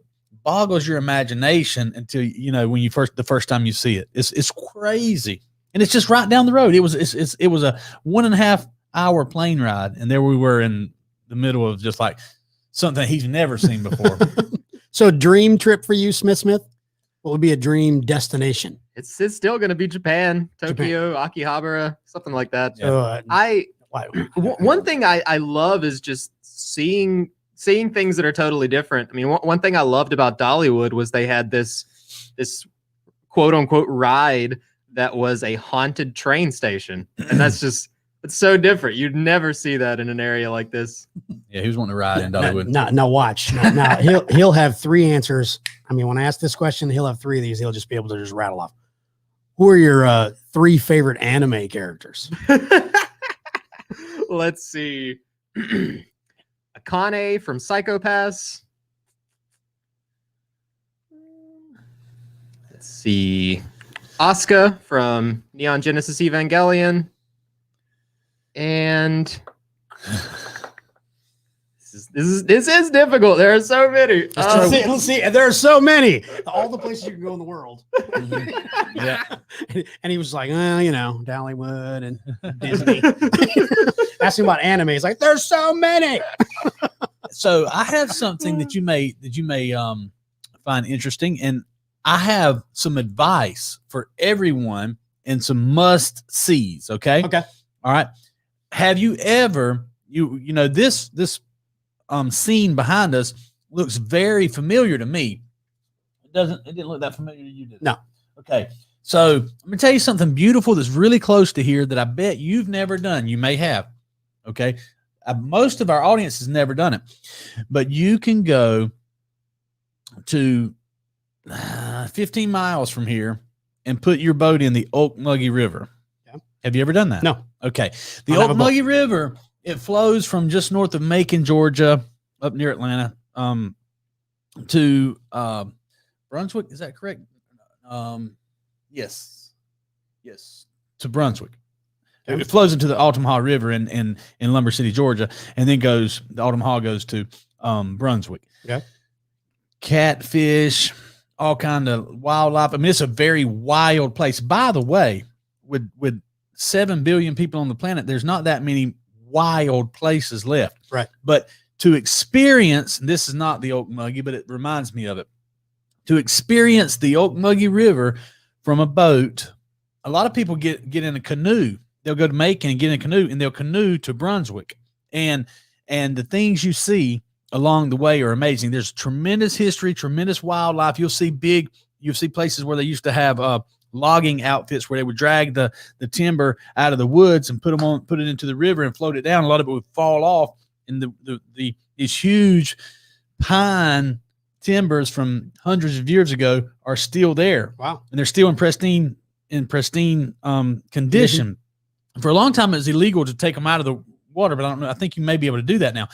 boggles your imagination until when the first time you see it. It's crazy, and it's just right down the road. It was a 1.5 hour plane ride, and there we were in the middle of just like something he's never seen before. So dream trip for you, Smith? What would be a dream destination? It's still going to be Japan, Tokyo, Akihabara, something like that. So, One thing I love is just seeing things that are totally different. I mean, one thing I loved about Dollywood was they had this quote unquote ride that was a haunted train station, and it's so different. You'd never see that in an area like this. Yeah, he was wanting to ride in Dollywood. No, watch. Now he'll have three answers. I mean, when I ask this question, he'll have three of these. He'll just be able to just rattle off. Who are your three favorite anime characters? Let's see. Akane from Psycho Pass. Let's see. Asuka from Neon Genesis Evangelion. And this is difficult. There are so many. Let's see. There are so many. All the places you can go in the world. Yeah. And he was like, Dollywood and Disney. Ask him about anime. He's like, there's so many. So I have something that you may find interesting, and I have some advice for everyone and some must sees. Okay. Okay. All right. Have you ever this scene behind us looks very familiar to me. It didn't look that familiar to you, did it? No. Okay. So I'm gonna tell you something beautiful that's really close to here that I bet you've never done. You may have. Okay. Most of our audience has never done it, but you can go to 15 miles from here and put your boat in the Okmulgee River. Yeah. Have you ever done that? No. Okay. The I don't have a boat. Okmulgee River, it flows from just north of Macon, Georgia, up near Atlanta, to Brunswick. Is that correct? Yes. To Brunswick. It flows into the Altamaha River in Lumber City, Georgia, and then the Altamaha goes to Brunswick. Okay. Catfish, all kind of wildlife. I mean, it's a very wild place. By the way, with 7 billion people on the planet, there's not that many wild places left. Right. But to experience, and this is not the Okmulgee, but it reminds me of it. To experience the Okmulgee River from a boat, a lot of people get in a canoe. They'll go to Macon and get in a canoe, and they'll canoe to Brunswick. And the things you see along the way are amazing. There's tremendous history, tremendous wildlife. You'll see places where they used to have logging outfits where they would drag the timber out of the woods and put it into the river and float it down. A lot of it would fall off, and these huge pine timbers from hundreds of years ago are still there. Wow. And they're still in pristine condition. Mm-hmm. For a long time, it was illegal to take them out of the water, but I don't know. I think you may be able to do that now.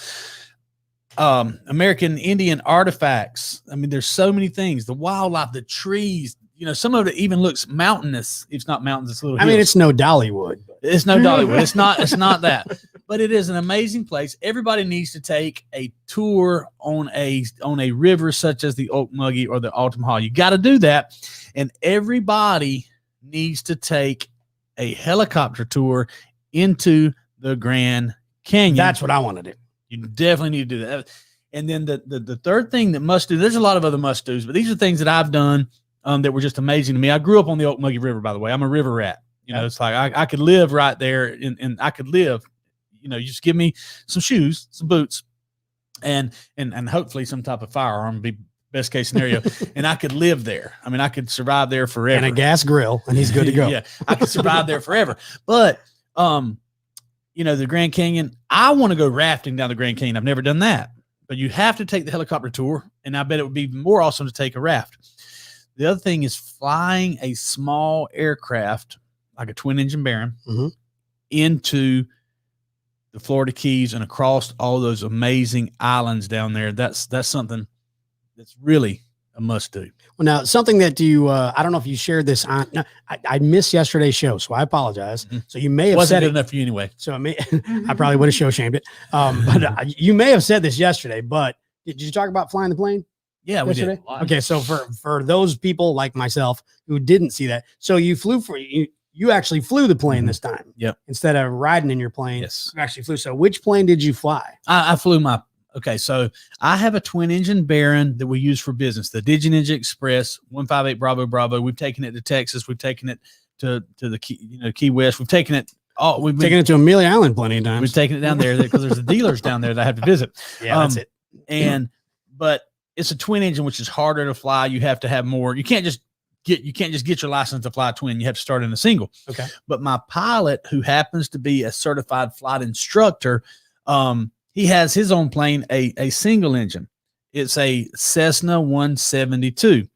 American Indian artifacts. I mean, there's so many things. The wildlife, the trees. You know, some of it even looks mountainous. It's not mountains. It's little hills. I mean, it's no Dollywood. It's no Dollywood. It's not that. But it is an amazing place. Everybody needs to take a tour on a river such as the Okmulgee or the Altamaha. You got to do that, and everybody needs to take a helicopter tour into the Grand Canyon. That's what I want to do. You definitely need to do that. And then the third thing that must do. There's a lot of other must do's, but these are things that I've done that were just amazing to me. I grew up on the Okmulgee River, by the way. I'm a river rat. You know, it's like I could live right there, and I could live. You know, you just give me some shoes, some boots, and hopefully some type of firearm would be best case scenario, and I could live there. I mean, I could survive there forever. And a gas grill, and he's good to go. Yeah, I could survive there forever. But you know, the Grand Canyon, I want to go rafting down the Grand Canyon. I've never done that, but you have to take the helicopter tour, and I bet it would be more awesome to take a raft. The other thing is flying a small aircraft, like a twin engine Baron, mm-hmm. into the Florida Keys and across all those amazing islands down there. That's something that's really a must do. Well, now something that you, I don't know if you shared this on, no, I missed yesterday's show, so I apologize. Mm-hmm. So you may have said it enough for you anyway. So I probably would have show shamed it. But you may have said this yesterday, but did you talk about flying the plane? Yeah, we did. Okay. So for those people like myself who didn't see that, so you actually flew the plane this time. Yep. Instead of riding in your plane. Yes. You actually flew. So which plane did you fly? I flew okay. So I have a twin engine Baron that we use for business, the DigiNinja Express 158 Bravo. We've taken it to Texas. We've taken it to the Key West. We've taken it We've taken it to Amelia Island plenty of times. We've taken it down there because there's the dealers down there that I have to visit. Yeah, that's it. But it's a twin engine, which is harder to fly. You have to have more. You can't just get your license to fly a twin. You have to start in a single. Okay. But my pilot, who happens to be a certified flight instructor, he has his own plane, a single engine. It's a Cessna 172.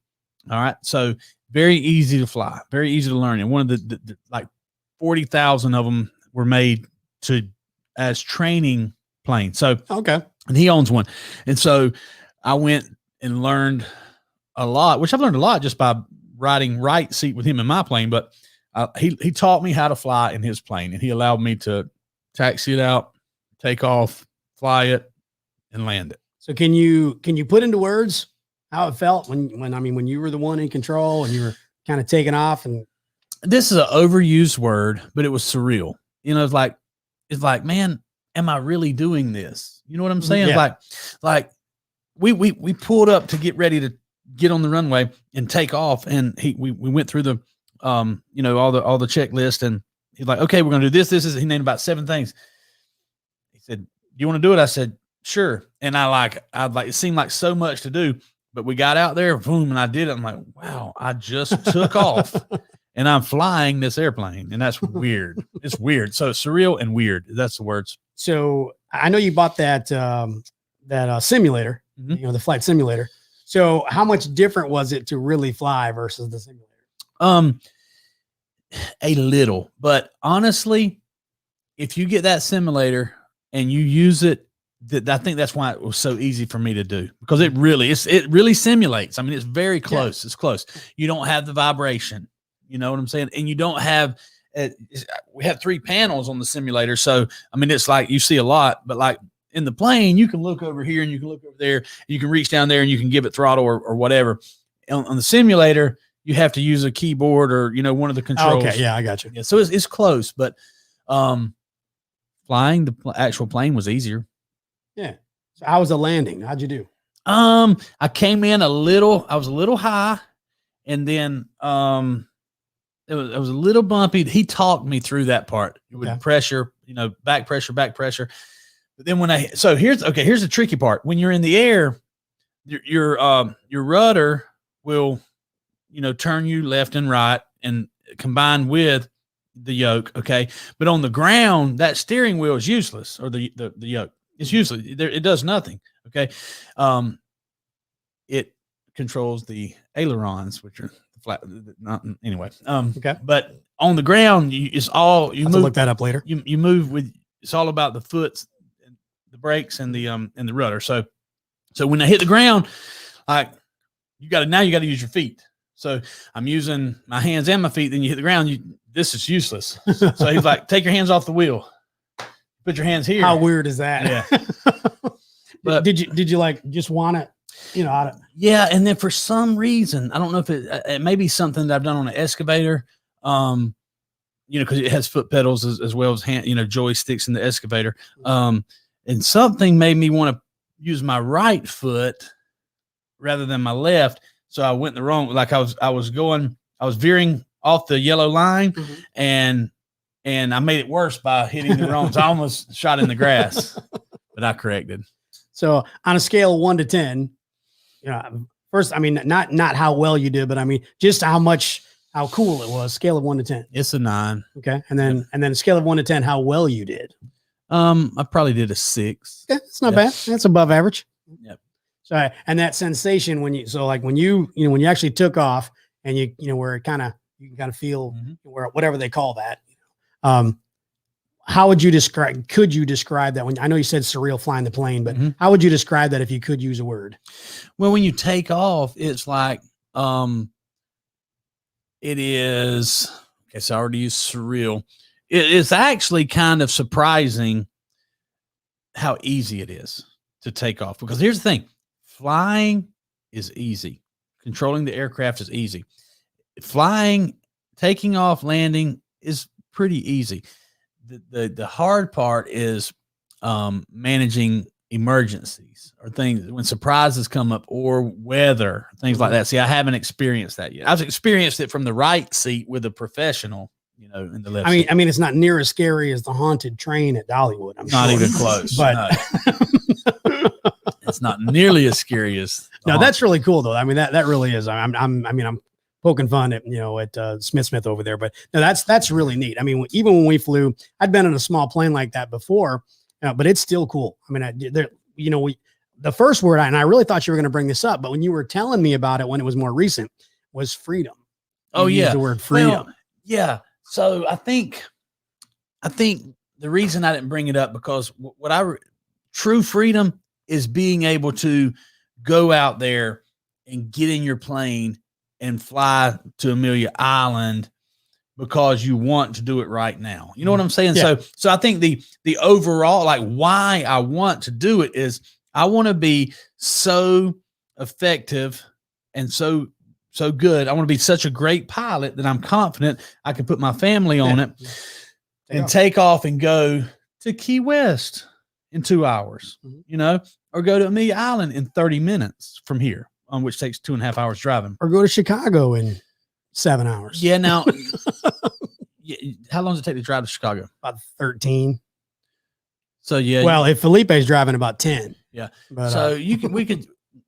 All right. So very easy to fly, very easy to learn. And one of the like 40,000 of them were made as training planes. So, okay. And he owns one. And so I went and learned a lot, which I've learned a lot just by riding right seat with him in my plane. But he taught me how to fly in his plane, and he allowed me to taxi it out, take off, fly it, and land it. So can you put into words how it felt when you were the one in control and you were kind of taking off? And this is an overused word, but it was surreal. You know, it's like, man, am I really doing this? You know what I'm saying? Yeah. Like we pulled up to get ready to get on the runway and take off, and we went through the all the checklist, and he's like, okay, we're gonna do this. He named about 7 things. He said, do you want to do it? I said, sure. And it seemed like so much to do, but we got out there, boom, and I did it. I'm like, wow, I just took off and I'm flying this airplane. And that's weird. It's weird. So surreal and weird. That's the words. So I know you bought that simulator, mm-hmm. The flight simulator. So how much different was it to really fly versus the simulator? A little, but honestly, if you get that simulator and you use it, I think that's why it was so easy for me to do, because it really simulates. I mean, it's very close. Yeah. It's close. You don't have the vibration, you know what I'm saying? And you don't have we have 3 panels on the simulator. So, I mean, it's like you see a lot, but like in the plane, you can look over here and you can look over there. You can reach down there and you can give it throttle or whatever. On the simulator, you have to use a keyboard or, one of the controls. Okay. Yeah, I got you. Yeah, so it's close, but flying the actual plane was easier. Yeah. So how was the landing? How'd you do? I came in I was a little high, and then it was a little bumpy. He talked me through that part with pressure, back pressure. But then here's the tricky part. When you're in the air, your rudder will, turn you left and right and combine with the yoke. Okay. But on the ground, that steering wheel is useless, or the yoke. It's useless. It does nothing. Okay. It controls the ailerons, which are flat. Anyway. Okay. But on the ground, it's all you move. Look that up later. You move with. It's all about the foot, the brakes, and the rudder. So when I hit the ground, like you got to use your feet. So I'm using my hands and my feet. Then you hit the ground. This is useless. So he's like, take your hands off the wheel. Put your hands here. How weird is that? Yeah. But did you like just want it? Yeah. And then for some reason, I don't know if it may be something that I've done on an excavator. Because it has foot pedals as well as hand, joysticks in the excavator. And something made me want to use my right foot rather than my left. So I went the wrong, like I was veering off the yellow line, and I made it worse by hitting the wrong. So I almost shot in the grass, but I corrected. So on a scale of 1 to 10, first, I mean, not how well you did, but I mean, just how cool it was. Scale of 1 to 10. It's a 9. Okay. And then a scale of 1 to 10, how well you did. I probably did a 6. Yeah, it's not bad. That's above average. Yep. So, and that sensation when you actually took off and where you can kind of feel where, whatever they call that, how would you could you describe that? I know you said surreal flying the plane, but how would you describe that if you could use a word? Well, when you take off, it's like, it is, I guess I already used surreal. It is actually kind of surprising how easy it is to take off, because here's the thing. Flying is easy. Controlling the aircraft is easy. Taking off, landing is pretty easy. The hard part is managing emergencies or things when surprises come up, or weather, things like that. See, I haven't experienced that yet. I've experienced it from the right seat with a professional, in the left seat. I mean, it's not near as scary as the haunted train at Dollywood. I'm not sure. even close, but no. It's not nearly as scary as. No, that's really cool though. I mean, that really is. I'm poking fun at Smith over there, but no, that's really neat. I mean, even when we flew, I'd been in a small plane like that before, but it's still cool. I mean, the first word, and I really thought you were going to bring this up, but when you were telling me about it when it was more recent, was freedom. You used the word freedom. Well, yeah. So I think the reason I didn't bring it up, because true freedom is being able to go out there and get in your plane and fly to Amelia Island because you want to do it right now. You know what I'm saying? Yeah. So I think the overall, like, why I want to do it is I want to be so effective and so good. I want to be such a great pilot that I'm confident I can put my family on it and take off and go to Key West in 2 hours, or go to Amelia Island in 30 minutes from here, which takes 2.5 hours driving, or go to Chicago in 7 hours. Yeah. Now, how long does it take to drive to Chicago? About 13. So yeah. Well, if Felipe's driving, about 10. Yeah. But, so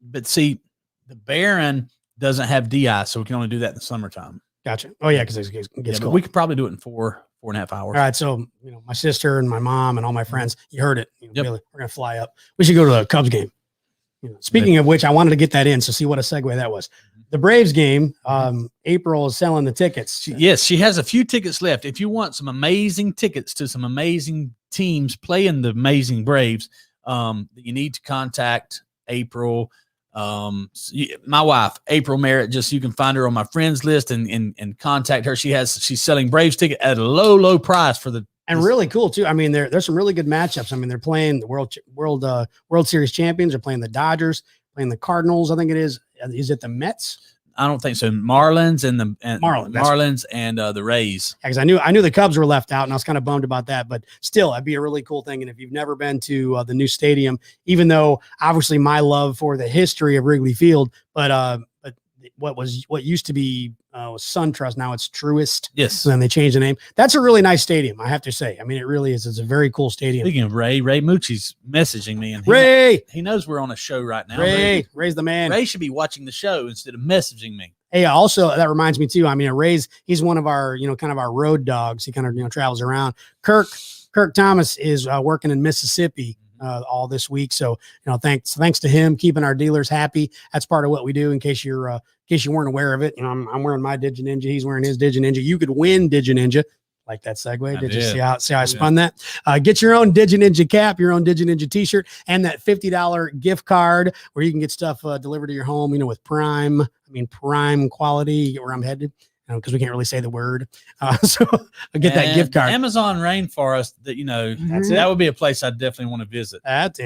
but see, the Baron doesn't have DI, so we can only do that in the summertime. Gotcha. Oh yeah, because it gets cold. We could probably do it in 4.5 hours. All right. So, my sister and my mom and all my friends, you heard it. Really, we're going to fly up. We should go to the Cubs game. Speaking of which, I wanted to get that in. So see what a segue that was. The Braves game, April is selling the tickets. Yes, she has a few tickets left. If you want some amazing tickets to some amazing teams playing the amazing Braves, you need to contact April. My wife, April Merritt, you can find her on my friends list and contact her. She's selling Braves ticket at a low price for and really cool too. I mean, there's some really good matchups. I mean, they're playing the World Series champions. They're playing the Dodgers, playing the Cardinals. I think it is. Is it the Mets? I don't think so. Marlins and the Rays. Because I knew the Cubs were left out, and I was kind of bummed about that. But still, that'd be a really cool thing. And if you've never been to the new stadium, even though obviously my love for the history of Wrigley Field, but what used to be was SunTrust, now it's Truist. Yes. So then they changed the name. That's a really nice stadium, I have to say. I mean, it really is. It's a very cool stadium. Speaking of Ray Mucci's messaging me, and he knows we're on a show right now. Ray's the man. Ray should be watching the show instead of messaging me. Hey, also that reminds me too. I mean, he's one of our, kind of our road dogs. He kind of, travels around. Kirk Thomas is working in Mississippi all this week. So, thanks to him keeping our dealers happy. That's part of what we do. In case you weren't aware of it, I'm wearing my DigiNinja. He's wearing his DigiNinja. You could win DigiNinja. Like that segue. Did you see how I spun that? Get your own DigiNinja cap, your own DigiNinja t-shirt, and that $50 gift card where you can get stuff delivered to your home, with Prime quality. You get where I'm headed? Because we can't really say the word. So I'll get that gift card. Amazon Rainforest, that would be a place I definitely want to visit.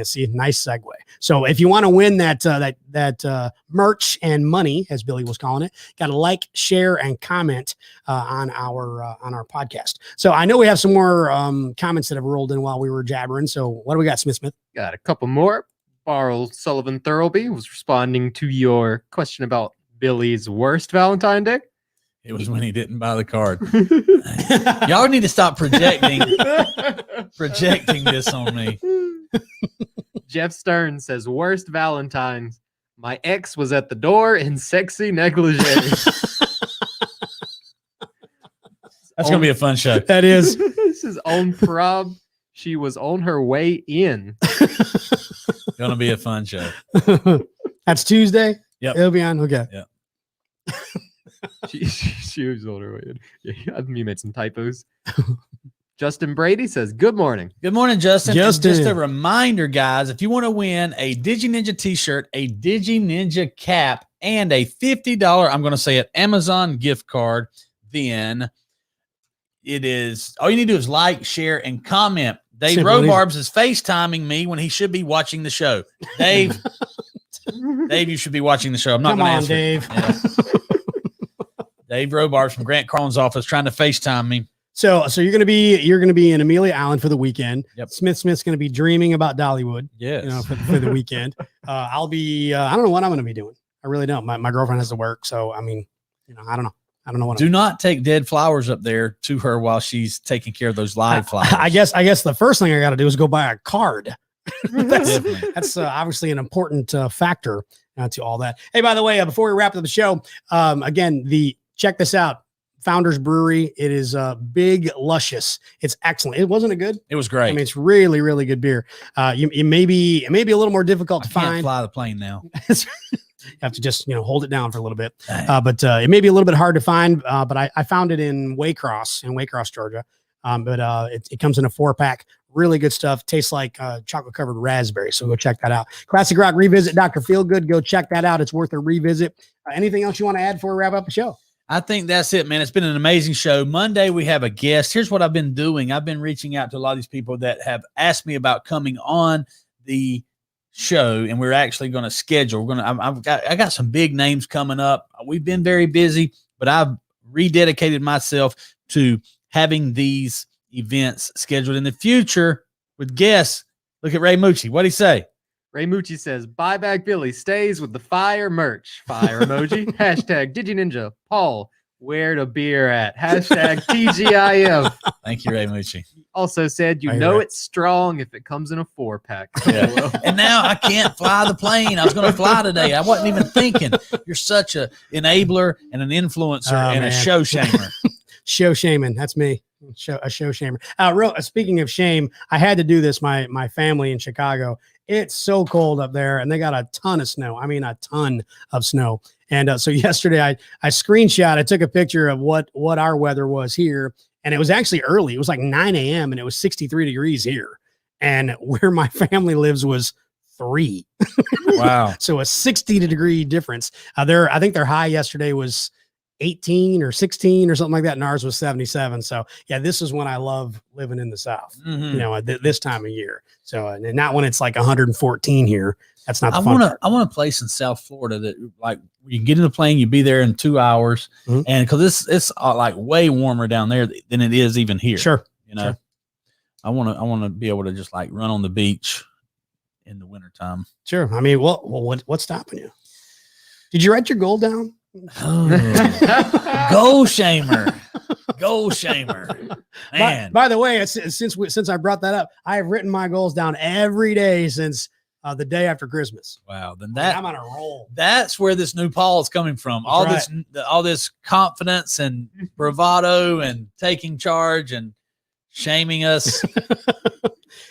See, nice segue. So if you want to win that merch and money, as Billy was calling it, got to like, share, and comment on our podcast. So I know we have some more comments that have rolled in while we were jabbering. So what do we got, Smith? Got a couple more. Barl Sullivan Thurlby was responding to your question about Billy's worst Valentine Day. It was when he didn't buy the card. Y'all need to stop projecting this on me. Jeff Stern says, worst Valentine's. My ex was at the door in sexy negligee. That's going to be a fun show. That is. This is on prob. She was on her way in. Going to be a fun show. That's Tuesday? Yep. It'll be on? Okay. Yeah. She was on her way in. Yeah, you made some typos. Justin Brady says, good morning. Good morning, Justin. Just a reminder, guys, if you want to win a DigiNinja t-shirt, a DigiNinja cap, and a $50, I'm going to say it, Amazon gift card, then it is, all you need to do is like, share, and comment. Dave Robarbs is FaceTiming me when he should be watching the show. Dave, you should be watching the show. I'm not going to answer. Dave. Yeah. Dave Robarbs from Grant Carlin's office trying to FaceTime me. So you're gonna be in Amelia Island for the weekend. Yep. Smith's gonna be dreaming about Dollywood. Yes. For the weekend. I'll be. I don't know what I'm gonna be doing. I really don't. My girlfriend has to work, so I mean, I don't know. I don't know what. Do not take dead flowers up there to her while she's taking care of those live flowers. I guess the first thing I got to do is go buy a card. That's obviously an important factor to all that. Hey, by the way, before we wrap up the show, again, check this out. Founders Brewery. It is big, luscious. It's excellent. It wasn't it good? It was great. I mean, it's really, really good beer. It may be a little more difficult to find. Can't fly the plane now. You have to just hold it down for a little bit. But it may be a little bit hard to find. But I found it in Waycross, Georgia. But it comes in a 4-pack. Really good stuff. Tastes like chocolate covered raspberry. So go check that out. Classic Rock Revisit, Dr. Feelgood. Go check that out. It's worth a revisit. Anything else you want to add before we wrap up the show? I think that's it, man. It's been an amazing show. Monday, we have a guest. Here's what I've been doing. I've been reaching out to a lot of these people that have asked me about coming on the show, and we're actually going to schedule. I got some big names coming up. We've been very busy, but I've rededicated myself to having these events scheduled in the future with guests. Look at Ray Mucci. What'd he say? Ray Mucci says, buyback Billy stays with the fire merch. Fire emoji. Hashtag DigiNinja. Paul, where the beer at? Hashtag TGIF. Thank you, Ray Mucci. Also said, it's strong if it comes in a 4-pack. Yeah. And now I can't fly the plane. I was going to fly today. I wasn't even thinking. You're such an enabler and an influencer and a show shamer. Show shaming. That's me. A show shamer. Speaking of shame, I had to do this. My family in Chicago, it's so cold up there, and they got a ton of snow. I mean, a ton of snow. And so yesterday, I took a picture of what our weather was here, and it was actually early. It was like 9 a.m. and it was 63 degrees here. And where my family lives was 3. Wow. So a 60-degree difference. I think their high yesterday was 18 or 16 or something like that, and ours was 77. So yeah, this is when I love living in the South. Mhm. You know, at this time of year. So and not when it's like 114 here. That's not the fun part. I want a place in South Florida that like you can get in the plane, you be there in 2 hours, Mhm. and because it's like way warmer down there than it is even here. Sure. You know, Sure. I want to be able to just like run on the beach in the wintertime. Sure. I mean, what's stopping you? Did you write your goal down? Oh. Goal shamer. Goal shamer. Man. By the way, since I brought that up, I have written my goals down every day since the day after Christmas. Wow. Then I'm on a roll. that's where this new Paul is coming from. That's All this confidence and bravado and taking charge and shaming us.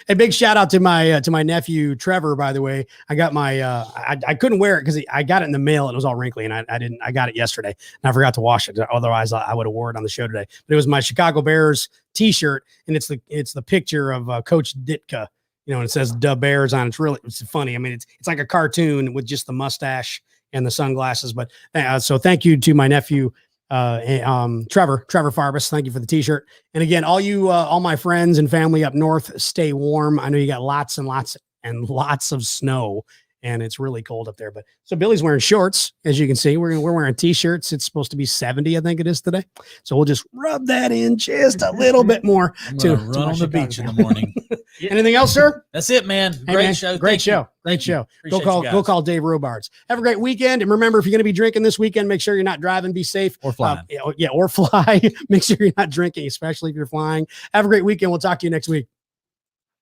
A big shout out to my nephew Trevor. By the way, I got my I couldn't wear it because I got it in the mail and it was all wrinkly, and I got it yesterday and I forgot to wash it. Otherwise, I would have wore it on the show today. But it was my Chicago Bears T-shirt, and it's the picture of Coach Ditka. You know, and it says "Da Bears" on it. It's funny. I mean, it's like a cartoon with just the mustache and the sunglasses. But so thank you to my nephew. Trevor Farbus, thank you for the t-shirt. And again, all my friends and family up north, stay warm. I know you got lots and lots of snow, and it's really cold up there. But so Billy's wearing shorts, as you can see. We're wearing t-shirts. It's supposed to be 70, I think it is today. So we'll just rub that in just a little bit more to run on the beach in the morning. Anything else, sir? That's it, man. Hey, Great man, show. Great Thank show. you. Great show. Appreciate Go call Dave Robards. Have a great weekend. And remember, if you're going to be drinking this weekend, make sure you're not driving. Be safe. Or flying. Or fly. Make sure you're not drinking, especially if you're flying. Have a great weekend. We'll talk to you next week.